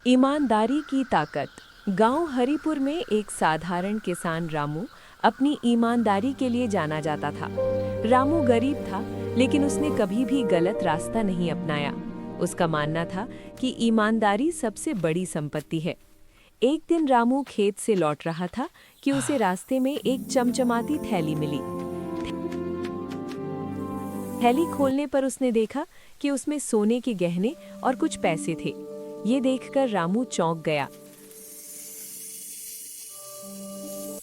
ईमानदारी की ताकत। गांव हरिपुर में एक साधारण किसान रामू अपनी ईमानदारी के लिए जाना जाता था। रामू गरीब था, लेकिन उसने कभी भी गलत रास्ता नहीं अपनाया। उसका मानना था कि ईमानदारी सबसे बड़ी संपत्ति है। एक दिन रामू खेत से लौट रहा था कि उसे रास्ते में एक चमचमाती थैली मिली। थैली खोलने पर उसने देखा कि उसमें सोने के गहने और कुछ पैसे थे। ये देखकर रामू चौंक गया।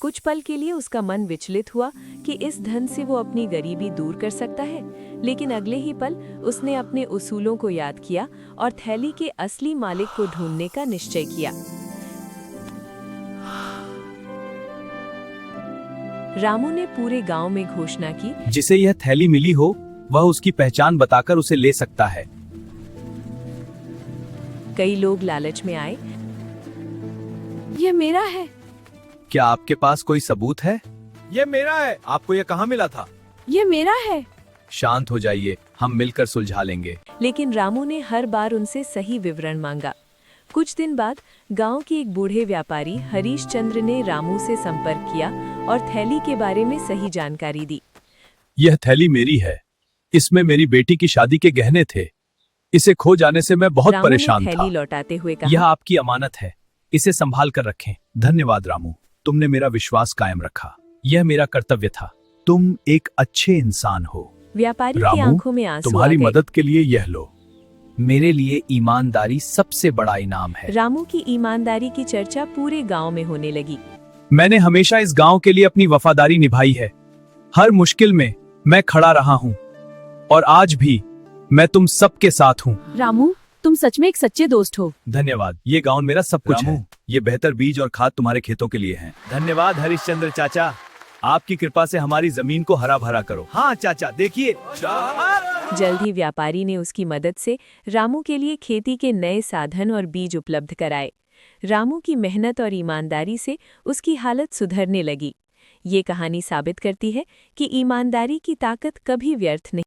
कुछ पल के लिए उसका मन विचलित हुआ कि इस धन से वो अपनी गरीबी दूर कर सकता है, लेकिन अगले ही पल उसने अपने उसूलों को याद किया और थैली के असली मालिक को ढूंढने का निश्चय किया। रामू ने पूरे गांव में घोषणा की, जिसे यह थैली मिली हो वह उसकी पहचान बताकर उसे ले सकता है। कई लोग लालच में आए। यह मेरा है। क्या आपके पास कोई सबूत है? ये मेरा है। आपको ये कहाँ मिला था? यह मेरा है। शांत हो जाइए, हम मिलकर सुलझा लेंगे। लेकिन रामू ने हर बार उनसे सही विवरण मांगा। कुछ दिन बाद गांव के एक बूढ़े व्यापारी हरीश चंद्र ने रामू से संपर्क किया और थैली के बारे में सही जानकारी दी। यह थैली मेरी है। इसमें मेरी बेटी की शादी के गहने थे। इसे खो जाने से मैं बहुत परेशान था। थैली लौटाते हुए कहा, यह आपकी अमानत है, इसे संभाल कर रखें। धन्यवाद रामू, तुमने मेरा विश्वास कायम रखा। यह मेरा कर्तव्य था। तुम एक अच्छे इंसान हो। व्यापारी की आंखों में आंसू तुम्हारी आ गए। मदद के लिए यह लो। मेरे लिए ईमानदारी सबसे बड़ा इनाम है। रामू की ईमानदारी की चर्चा पूरे गांव में होने लगी। मैंने हमेशा इस गांव के लिए अपनी वफादारी निभाई है। हर मुश्किल में मैं खड़ा रहा हूँ और आज भी मैं तुम सबके साथ हूँ। रामू, तुम सच में एक सच्चे दोस्त हो। धन्यवाद। ये गांव मेरा सब कुछ है। ये बेहतर बीज और खाद तुम्हारे खेतों के लिए हैं। धन्यवाद हरिश्चंद्र चाचा, आपकी कृपा से हमारी जमीन को हरा भरा करो। हाँ चाचा, देखिए। जल्द ही व्यापारी ने उसकी मदद से रामू के लिए खेती के नए साधन और बीज उपलब्ध कराए। रामू की मेहनत और ईमानदारी से उसकी हालत सुधरने लगी। ये कहानी साबित करती है कि ईमानदारी की ताकत कभी व्यर्थ नहीं।